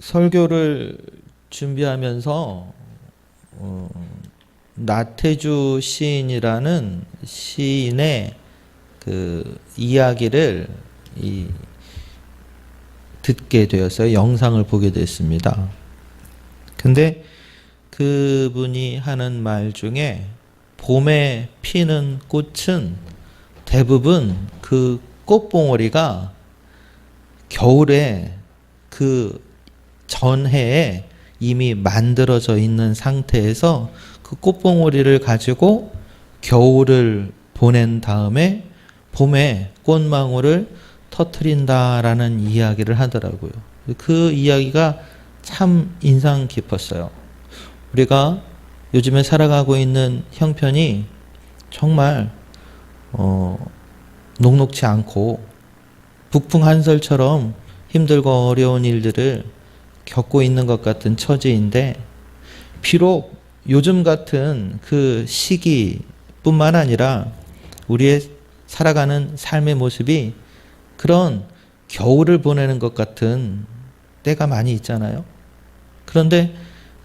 설교를 준비하면서 나태주 시인이라는 시인의 그 이야기를 듣게 되었어요. 영상을 보게 됐습니다. 근데 그분이 하는 말 중에 봄에 피는 꽃은 대부분 그 꽃봉오리가 겨울에 그 전해에 이미 만들어져 있는 상태에서 그 꽃봉오리를 가지고 겨울을 보낸 다음에 봄에 꽃망울을 터트린다라는 이야기를 하더라고요. 그 이야기가 참 인상 깊었어요. 우리가 요즘에 살아가고 있는 형편이 정말 녹록지 않고 북풍 한설처럼 힘들고 어려운 일들을 겪고 있는 것 같은 처지인데, 비록 요즘 같은 그 시기뿐만 아니라 우리의 살아가는 삶의 모습이 그런 겨울을 보내는 것 같은 때가 많이 있잖아요. 그런데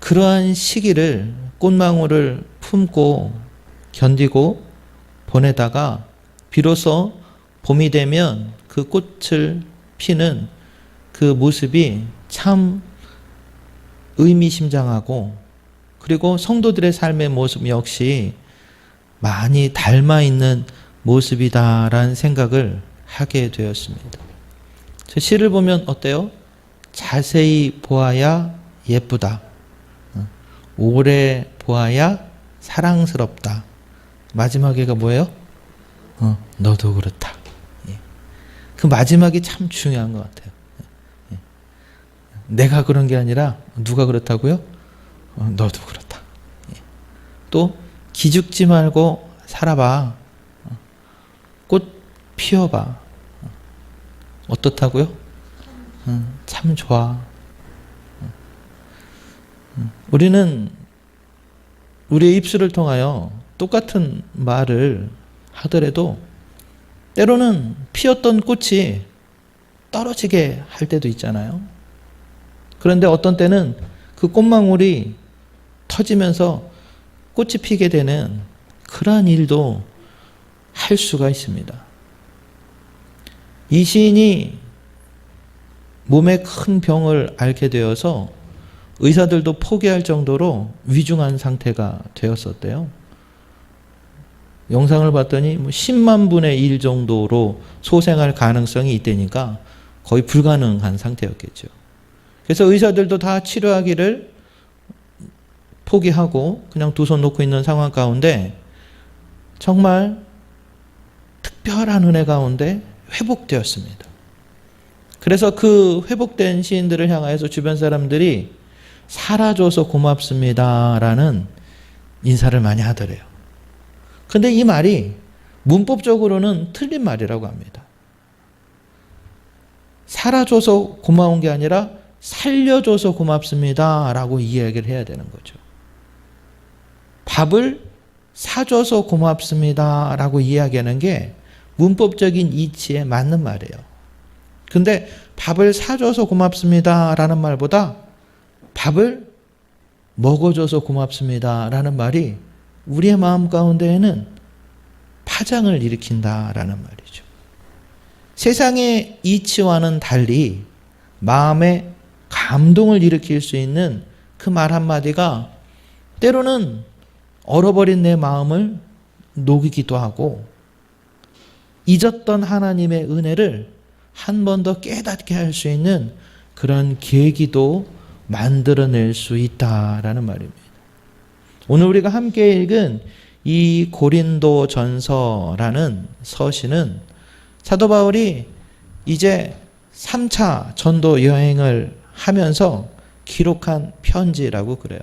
그러한 시기를 꽃망울을 품고 견디고 보내다가 비로소 봄이 되면 그 꽃을 피는 그 모습이 참 의미심장하고, 그리고 성도들의 삶의 모습 역시 많이 닮아 있는 모습이다라는 생각을 하게 되었습니다. 저 시를 보면 어때요? 자세히 보아야 예쁘다. 오래 보아야 사랑스럽다. 마지막에가 뭐예요? 너도 그렇다. 그 마지막이 참 중요한 것 같아요. 내가 그런 게 아니라 누가 그렇다고요? 너도 그렇다. 또 기죽지 말고 살아봐. 꽃 피워봐. 어떻다고요? 참 좋아. 우리는 우리의 입술을 통하여 똑같은 말을 하더라도 때로는 피었던 꽃이 떨어지게 할 때도 있잖아요. 그런데 어떤 때는 그 꽃망울이 터지면서 꽃이 피게 되는 그러한 일도 할 수가 있습니다. 이 시인이 몸에 큰 병을 앓게 되어서 의사들도 포기할 정도로 위중한 상태가 되었었대요. 영상을 봤더니 10만 분의 1 정도로 소생할 가능성이 있다니까 거의 불가능한 상태였겠죠. 그래서 의사들도 다 치료하기를 포기하고 그냥 두 손 놓고 있는 상황 가운데 정말 특별한 은혜 가운데 회복되었습니다. 그래서 그 회복된 시인들을 향하여서 주변 사람들이 살아줘서 고맙습니다라는 인사를 많이 하더래요. 근데 이 말이 문법적으로는 틀린 말이라고 합니다. 살아줘서 고마운 게 아니라 살려줘서 고맙습니다라고 이야기를 해야 되는 거죠. 밥을 사줘서 고맙습니다라고 이야기하는 게 문법적인 이치에 맞는 말이에요. 근데 밥을 사줘서 고맙습니다라는 말보다 밥을 먹어줘서 고맙습니다라는 말이 우리의 마음 가운데에는 파장을 일으킨다라는 말이죠. 세상의 이치와는 달리 마음에 감동을 일으킬 수 있는 그 말 한마디가 때로는 얼어버린 내 마음을 녹이기도 하고 잊었던 하나님의 은혜를 한 번 더 깨닫게 할 수 있는 그런 계기도 만들어낼 수 있다라는 말입니다. 오늘 우리가 함께 읽은 이 고린도전서라는 서신은 사도 바울이 이제 3차 전도 여행을 하면서 기록한 편지라고 그래요.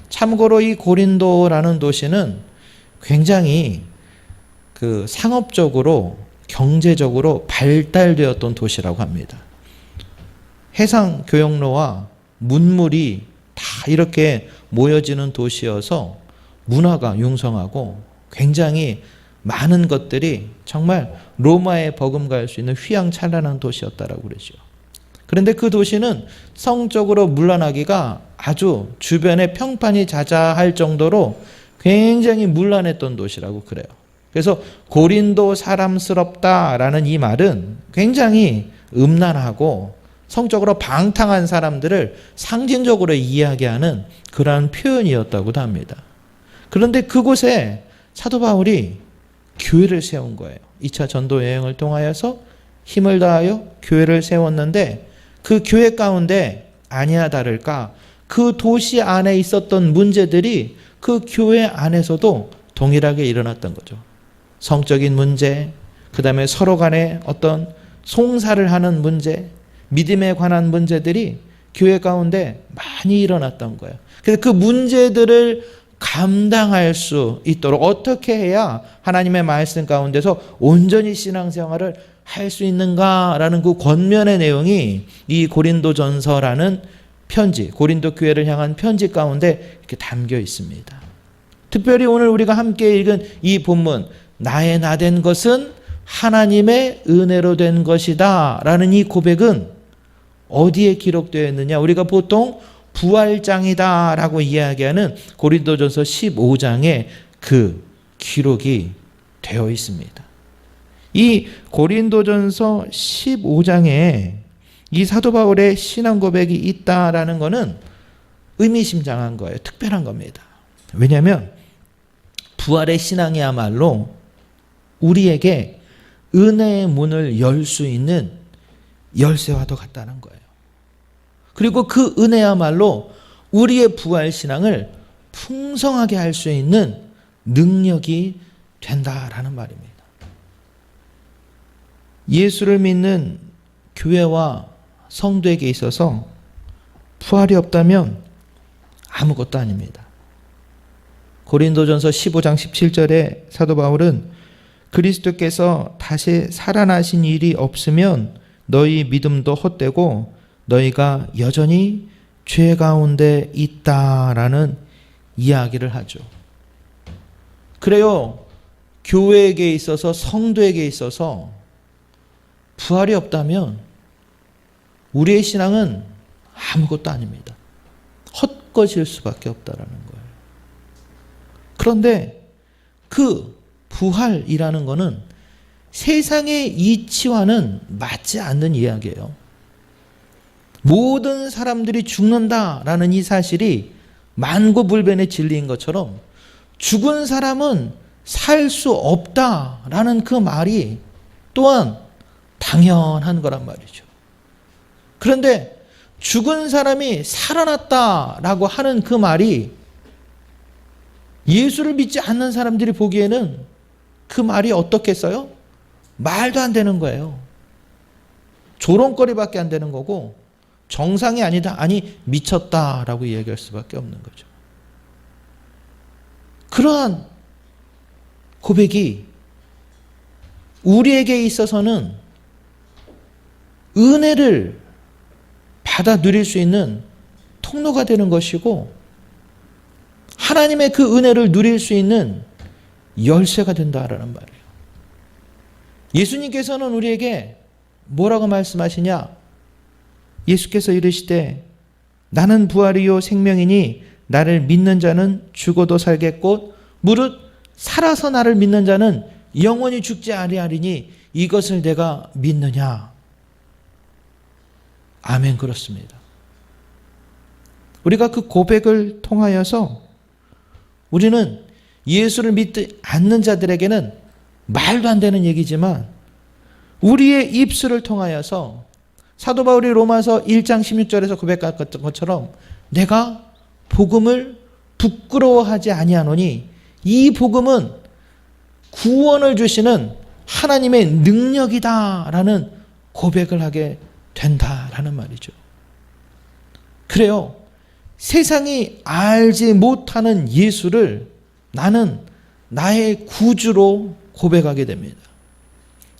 참고로 이 고린도라는 도시는 굉장히 그 상업적으로 경제적으로 발달되었던 도시라고 합니다. 해상 교역로와 문물이 다 이렇게 모여지는 도시여서 문화가 융성하고 굉장히 많은 것들이 정말 로마에 버금갈 수 있는 휘황찬란한 도시였다라고 그러죠. 그런데 그 도시는 성적으로 물러나기가 아주 주변에 평판이 자자할 정도로 굉장히 문란했던 도시라고 그래요. 그래서 고린도 사람스럽다라는 이 말은 굉장히 음란하고 성적으로 방탕한 사람들을 상징적으로 이야기하는 그러한 표현이었다고도 합니다. 그런데 그곳에 사도 바울이 교회를 세운 거예요. 2차 전도 여행을 통하여서 힘을 다하여 교회를 세웠는데 그 교회 가운데 아니나 다를까 그 도시 안에 있었던 문제들이 그 교회 안에서도 동일하게 일어났던 거죠. 성적인 문제, 그 다음에 서로 간에 어떤 송사를 하는 문제, 믿음에 관한 문제들이 교회 가운데 많이 일어났던 거예요. 그래서 그 문제들을 감당할 수 있도록 어떻게 해야 하나님의 말씀 가운데서 온전히 신앙생활을 할 수 있는가라는 그 권면의 내용이 이 고린도전서라는 편지, 고린도 교회를 향한 편지 가운데 이렇게 담겨 있습니다. 특별히 오늘 우리가 함께 읽은 이 본문, 나의 나된 것은 하나님의 은혜로 된 것이다 라는 이 고백은 어디에 기록되어 있느냐? 우리가 보통 부활장이다 라고 이야기하는 고린도전서 15장에 그 기록이 되어 있습니다. 이 고린도전서 15장에 이 사도 바울의 신앙 고백이 있다라는 것은 의미심장한 거예요. 특별한 겁니다. 왜냐하면 부활의 신앙이야말로 우리에게 은혜의 문을 열 수 있는 열쇠와도 같다는 거예요. 그리고 그 은혜야말로 우리의 부활 신앙을 풍성하게 할 수 있는 능력이 된다라는 말입니다. 예수를 믿는 교회와 성도에게 있어서 부활이 없다면 아무것도 아닙니다. 고린도전서 15장 17절에 사도 바울은 그리스도께서 다시 살아나신 일이 없으면 너희 믿음도 헛되고 너희가 여전히 죄 가운데 있다라는 이야기를 하죠. 그래요. 교회에게 있어서 성도에게 있어서 부활이 없다면 우리의 신앙은 아무것도 아닙니다. 헛것일 수밖에 없다라는 거예요. 그런데 그 부활이라는 것은 세상의 이치와는 맞지 않는 이야기예요. 모든 사람들이 죽는다라는 이 사실이 만고불변의 진리인 것처럼 죽은 사람은 살 수 없다라는 그 말이 또한 당연한 거란 말이죠. 그런데 죽은 사람이 살아났다라고 하는 그 말이 예수를 믿지 않는 사람들이 보기에는 그 말이 어떻겠어요? 말도 안 되는 거예요. 조롱거리밖에 안 되는 거고 정상이 아니다. 아니 미쳤다라고 이야기할 수밖에 없는 거죠. 그러한 고백이 우리에게 있어서는 은혜를 받아 누릴 수 있는 통로가 되는 것이고 하나님의 그 은혜를 누릴 수 있는 열쇠가 된다라는 말이에요. 예수님께서는 우리에게 뭐라고 말씀하시냐? 예수께서 이르시되 나는 부활이요 생명이니 나를 믿는 자는 죽어도 살겠고 무릇 살아서 나를 믿는 자는 영원히 죽지 아니하리니 이것을 내가 믿느냐? 아멘. 그렇습니다. 우리가 그 고백을 통하여서 우리는 예수를 믿지 않는 자들에게는 말도 안 되는 얘기지만 우리의 입술을 통하여서 사도 바울이 로마서 1장 16절에서 고백한 것처럼 내가 복음을 부끄러워하지 아니하노니 이 복음은 구원을 주시는 하나님의 능력이다라는 고백을 하게 된다라는 말이죠. 그래요. 세상이 알지 못하는 예수를 나는 나의 구주로 고백하게 됩니다.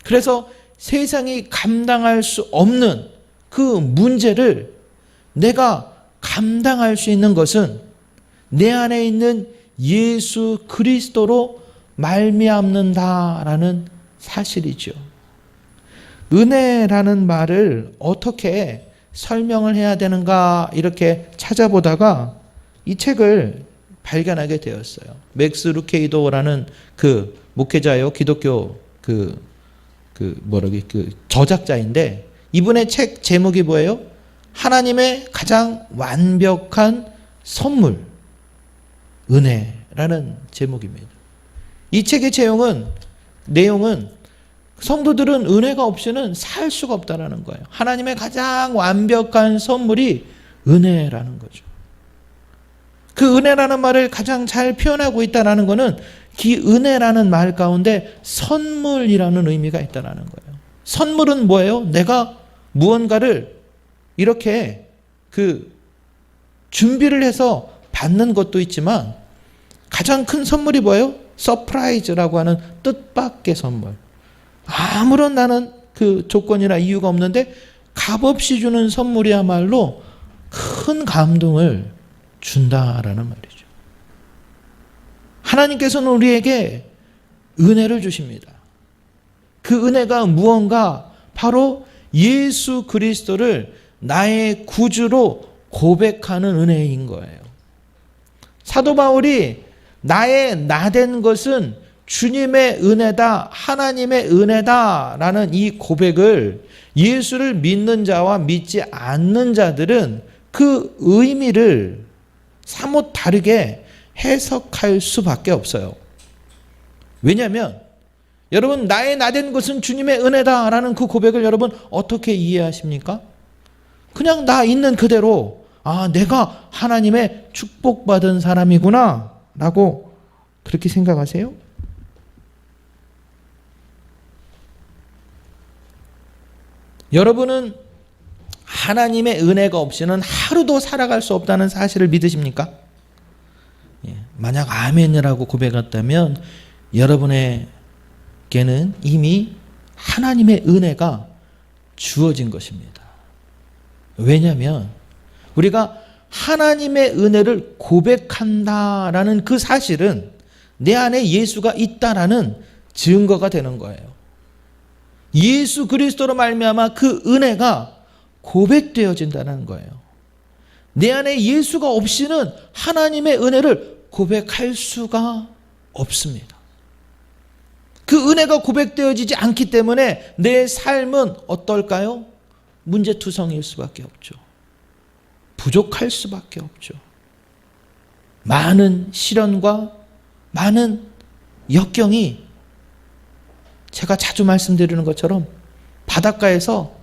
그래서 세상이 감당할 수 없는 그 문제를 내가 감당할 수 있는 것은 내 안에 있는 예수 그리스도로 말미암는다라는 사실이죠. 은혜라는 말을 어떻게 설명을 해야 되는가 이렇게 찾아보다가 이 책을 발견하게 되었어요. 맥스 루케이도라는 그 목회자요, 기독교 그 저작자인데, 이분의 책 제목이 뭐예요? 하나님의 가장 완벽한 선물, 은혜라는 제목입니다. 이 책의 내용은 성도들은 은혜가 없이는 살 수가 없다는 거예요. 하나님의 가장 완벽한 선물이 은혜라는 거죠. 그 은혜라는 말을 가장 잘 표현하고 있다는 것은 이 은혜라는 말 가운데 선물이라는 의미가 있다는 거예요. 선물은 뭐예요? 내가 무언가를 이렇게 준비를 해서 받는 것도 있지만 가장 큰 선물이 뭐예요? 서프라이즈라고 하는 뜻밖의 선물. 아무런 나는 그 조건이나 이유가 없는데 값없이 주는 선물이야말로 큰 감동을 준다라는 말이죠. 하나님께서는 우리에게 은혜를 주십니다. 그 은혜가 무언가? 바로 예수 그리스도를 나의 구주로 고백하는 은혜인 거예요. 사도 바울이 나의 나된 것은 주님의 은혜다, 하나님의 은혜다라는 이 고백을 예수를 믿는 자와 믿지 않는 자들은 그 의미를 사뭇 다르게 해석할 수밖에 없어요. 왜냐하면 여러분, 나의 나된 것은 주님의 은혜다라는 그 고백을 여러분 어떻게 이해하십니까? 그냥 나 있는 그대로 내가 하나님의 축복받은 사람이구나 라고 그렇게 생각하세요? 여러분은 하나님의 은혜가 없이는 하루도 살아갈 수 없다는 사실을 믿으십니까? 만약 아멘이라고 고백했다면 여러분에게는 이미 하나님의 은혜가 주어진 것입니다. 왜냐하면 우리가 하나님의 은혜를 고백한다라는 그 사실은 내 안에 예수가 있다라는 증거가 되는 거예요. 예수 그리스도로 말미암아 그 은혜가 고백되어진다는 거예요. 내 안에 예수가 없이는 하나님의 은혜를 고백할 수가 없습니다. 그 은혜가 고백되어지지 않기 때문에 내 삶은 어떨까요? 문제투성일 수밖에 없죠. 부족할 수밖에 없죠. 많은 시련과 많은 역경이, 제가 자주 말씀드리는 것처럼 바닷가에서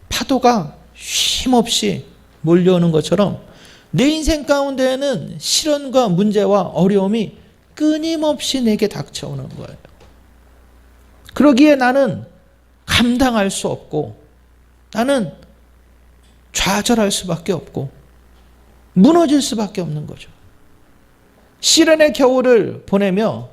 파도가 쉼없이 몰려오는 것처럼 내 인생 가운데에는 시련과 문제와 어려움이 끊임없이 내게 닥쳐오는 거예요. 그러기에 나는 감당할 수 없고, 나는 좌절할 수밖에 없고 무너질 수밖에 없는 거죠. 시련의 겨울을 보내며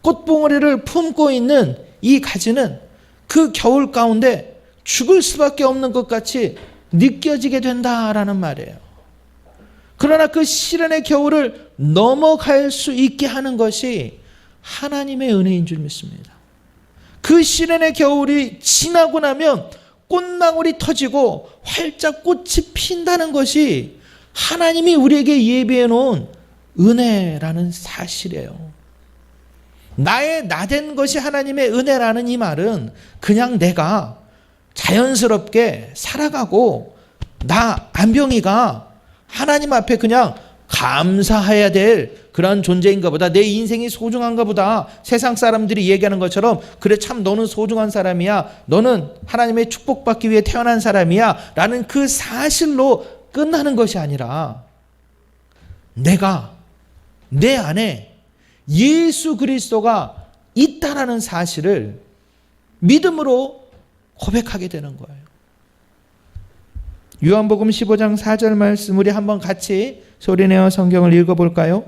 꽃봉오리를 품고 있는 이 가지는 그 겨울 가운데 죽을 수밖에 없는 것 같이 느껴지게 된다라는 말이에요. 그러나 그 시련의 겨울을 넘어갈 수 있게 하는 것이 하나님의 은혜인 줄 믿습니다. 그 시련의 겨울이 지나고 나면 꽃망울이 터지고 활짝 꽃이 핀다는 것이 하나님이 우리에게 예비해 놓은 은혜라는 사실이에요. 나의 나된 것이 하나님의 은혜라는 이 말은 그냥 내가 자연스럽게 살아가고 나 안병이가 하나님 앞에 그냥 감사해야 될 그런 존재인가 보다, 내 인생이 소중한가 보다, 세상 사람들이 얘기하는 것처럼 그래 참 너는 소중한 사람이야, 너는 하나님의 축복받기 위해 태어난 사람이야 라는 그 사실로 끝나는 것이 아니라 내가 내 안에 예수 그리스도가 있다라는 사실을 믿음으로 고백하게 되는 거예요. 요한복음 15장 4절 말씀 우리 한번 같이 소리내어 성경을 읽어볼까요?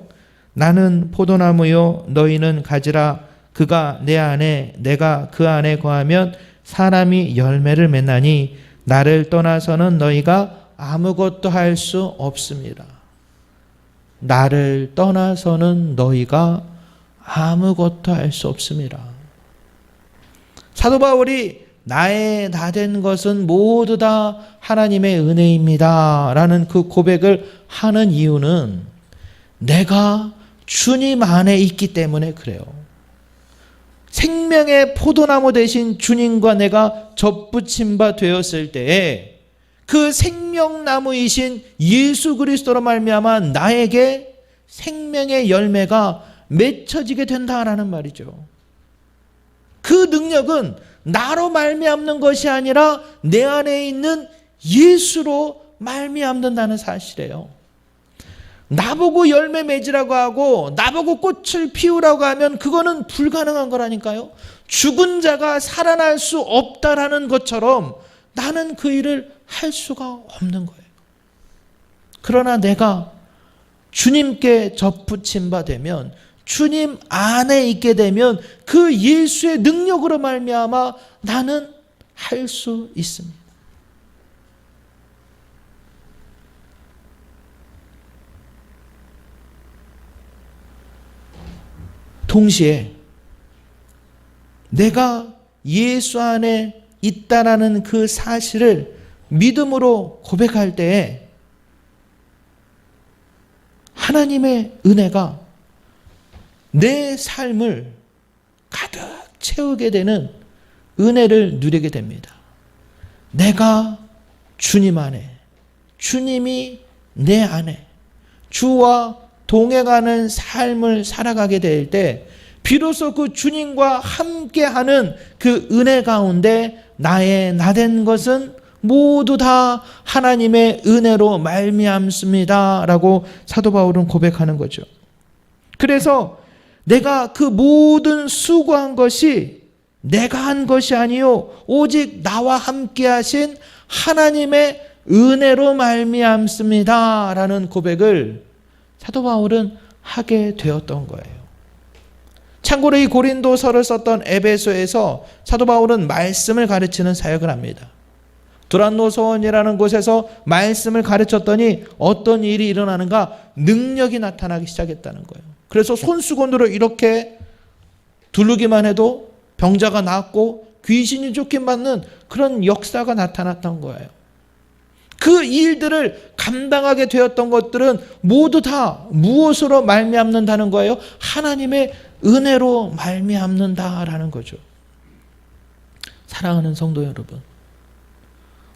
나는 포도나무요 너희는 가지라. 그가 내 안에 내가 그 안에 거하면 사람이 열매를 맺나니 나를 떠나서는 너희가 아무것도 할 수 없습니다. 나를 떠나서는 너희가 아무것도 할 수 없습니다. 사도 바울이 나의 나 된 것은 모두 다 하나님의 은혜입니다 라는 그 고백을 하는 이유는 내가 주님 안에 있기 때문에 그래요. 생명의 포도나무 대신 주님과 내가 접붙임 바 되었을 때에 그 생명나무이신 예수 그리스도로 말미암아 나에게 생명의 열매가 맺혀지게 된다라는 말이죠. 그 능력은 나로 말미암는 것이 아니라 내 안에 있는 예수로 말미암는다는 사실이에요. 나보고 열매 맺으라고 하고 나보고 꽃을 피우라고 하면 그거는 불가능한 거라니까요. 죽은 자가 살아날 수 없다라는 것처럼 나는 그 일을 할 수가 없는 거예요. 그러나 내가 주님께 접붙임 바 되면, 주님 안에 있게 되면 그 예수의 능력으로 말미암아 나는 할 수 있습니다. 동시에 내가 예수 안에 있다라는 그 사실을 믿음으로 고백할 때에 하나님의 은혜가 내 삶을 가득 채우게 되는 은혜를 누리게 됩니다. 내가 주님 안에, 주님이 내 안에, 주와 동행하는 삶을 살아가게 될 때 비로소 그 주님과 함께하는 그 은혜 가운데 나의 나 된 것은 모두 다 하나님의 은혜로 말미암습니다 라고 사도 바울은 고백하는 거죠. 그래서 내가 그 모든 수고한 것이 내가 한 것이 아니요 오직 나와 함께 하신 하나님의 은혜로 말미암습니다 라는 고백을 사도 바울은 하게 되었던 거예요. 참고로 이 고린도서를 썼던 에베소에서 사도 바울은 말씀을 가르치는 사역을 합니다. 두란노서원이라는 곳에서 말씀을 가르쳤더니 어떤 일이 일어나는가? 능력이 나타나기 시작했다는 거예요. 그래서 손수건으로 이렇게 두르기만 해도 병자가 낫고 귀신이 쫓김받는 그런 역사가 나타났던 거예요. 그 일들을 감당하게 되었던 것들은 모두 다 무엇으로 말미암는다는 거예요? 하나님의 은혜로 말미암는다라는 거죠. 사랑하는 성도 여러분,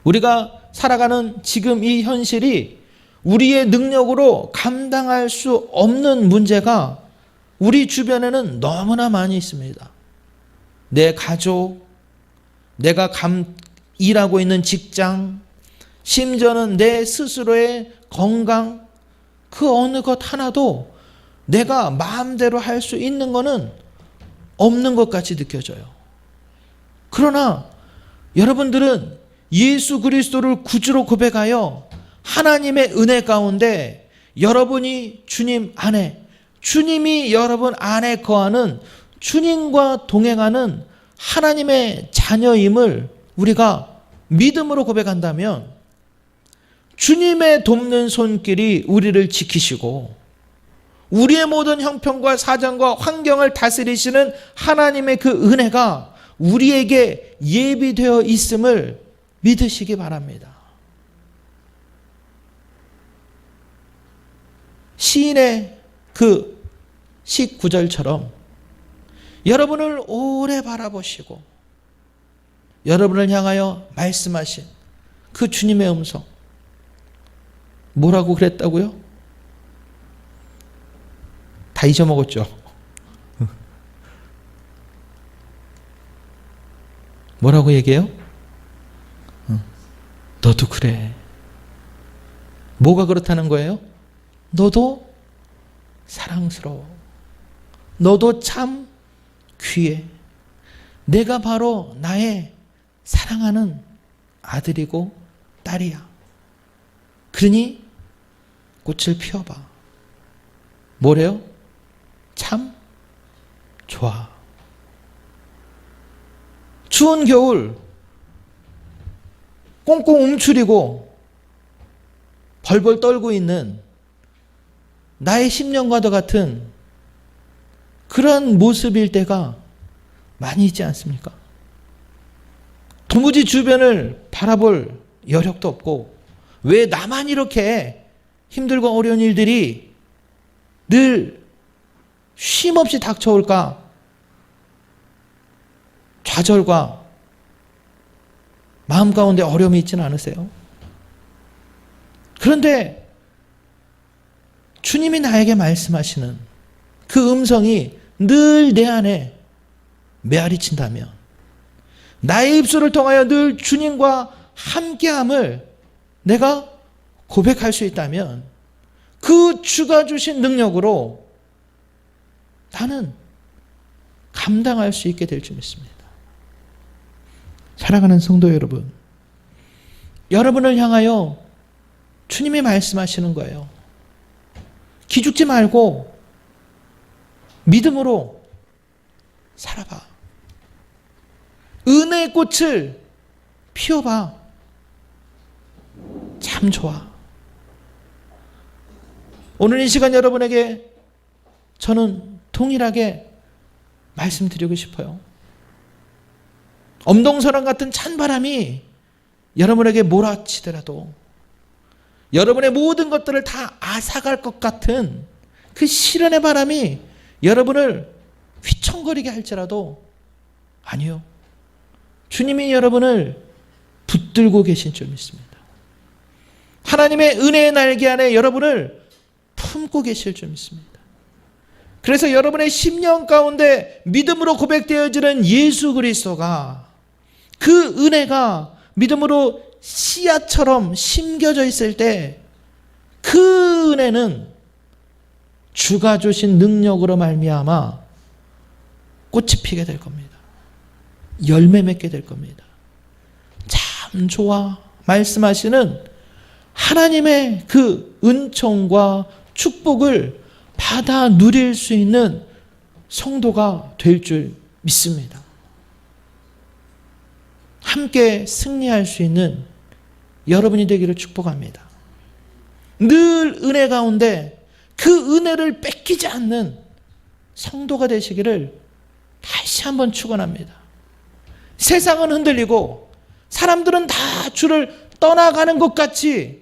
우리가 살아가는 지금 이 현실이 우리의 능력으로 감당할 수 없는 문제가 우리 주변에는 너무나 많이 있습니다. 내 가족, 내가 일하고 있는 직장, 심지어는 내 스스로의 건강, 그 어느 것 하나도 내가 마음대로 할 수 있는 것은 없는 것 같이 느껴져요. 그러나 여러분들은 예수 그리스도를 구주로 고백하여 하나님의 은혜 가운데 여러분이 주님 안에, 주님이 여러분 안에 거하는 주님과 동행하는 하나님의 자녀임을 우리가 믿음으로 고백한다면 주님의 돕는 손길이 우리를 지키시고 우리의 모든 형편과 사정과 환경을 다스리시는 하나님의 그 은혜가 우리에게 예비되어 있음을 믿으시기 바랍니다. 시인의 그 시 구절처럼 여러분을 오래 바라보시고 여러분을 향하여 말씀하신 그 주님의 음성, 뭐라고 그랬다고요? 다 잊어먹었죠? 뭐라고 얘기해요? 너도 그래. 뭐가 그렇다는 거예요? 너도 사랑스러워. 너도 참 귀해. 내가 바로 나의 사랑하는 아들이고 딸이야. 그러니 꽃을 피워봐. 뭐래요? 참 좋아. 추운 겨울 꽁꽁 움츠리고 벌벌 떨고 있는 나의 10년과도 같은 그런 모습일 때가 많이 있지 않습니까? 도무지 주변을 바라볼 여력도 없고 왜 나만 이렇게 힘들고 어려운 일들이 늘 쉼없이 닥쳐올까? 좌절과 마음 가운데 어려움이 있지는 않으세요? 그런데 주님이 나에게 말씀하시는 그 음성이 늘 내 안에 메아리 친다면, 나의 입술을 통하여 늘 주님과 함께함을 내가 고백할 수 있다면 그 주가 주신 능력으로 나는 감당할 수 있게 될 줄 믿습니다. 사랑하는 성도 여러분, 여러분을 향하여 주님이 말씀하시는 거예요. 기죽지 말고 믿음으로 살아봐. 은혜의 꽃을 피워봐. 참 좋아. 오늘 이 시간 여러분에게 저는 동일하게 말씀드리고 싶어요. 엄동설왕 같은 찬바람이 여러분에게 몰아치더라도, 여러분의 모든 것들을 다 앗아갈 것 같은 그 시련의 바람이 여러분을 휘청거리게 할지라도, 아니요, 주님이 여러분을 붙들고 계신 줄 믿습니다. 하나님의 은혜의 날개 안에 여러분을 품고 계실 줄 믿습니다. 그래서 여러분의 심령 가운데 믿음으로 고백되어지는 예수 그리스도가, 그 은혜가 믿음으로 씨앗처럼 심겨져 있을 때 그 은혜는 주가 주신 능력으로 말미암아 꽃이 피게 될 겁니다. 열매 맺게 될 겁니다. 참 좋아 말씀하시는 하나님의 그 은총과 축복을 받아 누릴 수 있는 성도가 될 줄 믿습니다. 함께 승리할 수 있는 여러분이 되기를 축복합니다. 늘 은혜 가운데 그 은혜를 뺏기지 않는 성도가 되시기를 다시 한번 축원합니다. 세상은 흔들리고 사람들은 다 주를 떠나가는 것 같이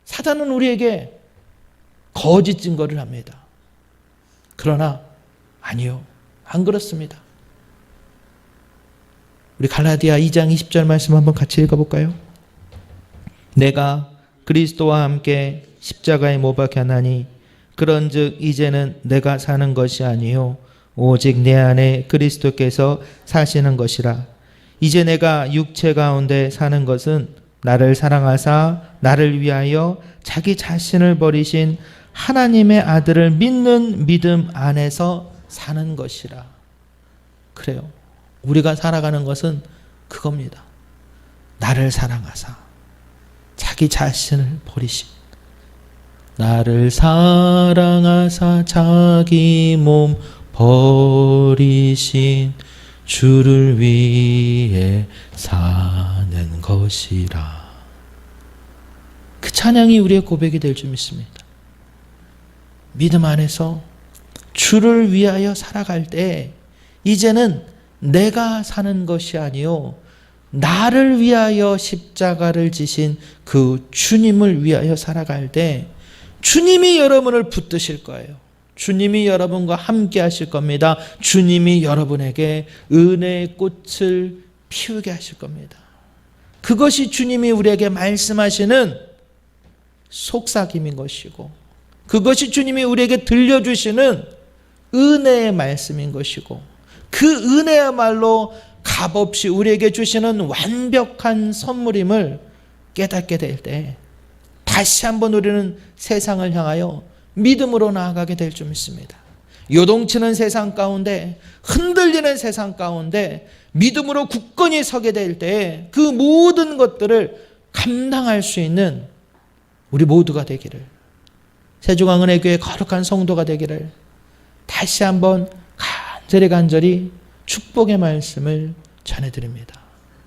사단은 우리에게 거짓 증거를 합니다. 그러나 아니요, 안 그렇습니다. 우리 갈라디아 2장 20절 말씀 한번 같이 읽어볼까요? 내가 그리스도와 함께 십자가에 못 박혔나니 그런즉 이제는 내가 사는 것이 아니요 오직 내 안에 그리스도께서 사시는 것이라. 이제 내가 육체 가운데 사는 것은 나를 사랑하사 나를 위하여 자기 자신을 버리신 하나님의 아들을 믿는 믿음 안에서 사는 것이라. 그래요. 우리가 살아가는 것은 그겁니다. 나를 사랑하사 자기 자신을 버리신, 나를 사랑하사 자기 몸 버리신 주를 위해 사는 것이라. 그 찬양이 우리의 고백이 될 줄 믿습니다. 믿음 안에서 주를 위하여 살아갈 때 이제는 내가 사는 것이 아니요 나를 위하여 십자가를 지신 그 주님을 위하여 살아갈 때 주님이 여러분을 붙드실 거예요. 주님이 여러분과 함께 하실 겁니다. 주님이 여러분에게 은혜의 꽃을 피우게 하실 겁니다. 그것이 주님이 우리에게 말씀하시는 속삭임인 것이고, 그것이 주님이 우리에게 들려주시는 은혜의 말씀인 것이고, 그 은혜야말로 값없이 우리에게 주시는 완벽한 선물임을 깨닫게 될 때 다시 한번 우리는 세상을 향하여 믿음으로 나아가게 될 줄 믿습니다. 요동치는 세상 가운데, 흔들리는 세상 가운데 믿음으로 굳건히 서게 될 때 그 모든 것들을 감당할 수 있는 우리 모두가 되기를, 세종항은혜교회 거룩한 성도가 되기를 다시 한번 간절히 축복의 말씀을 전해드립니다.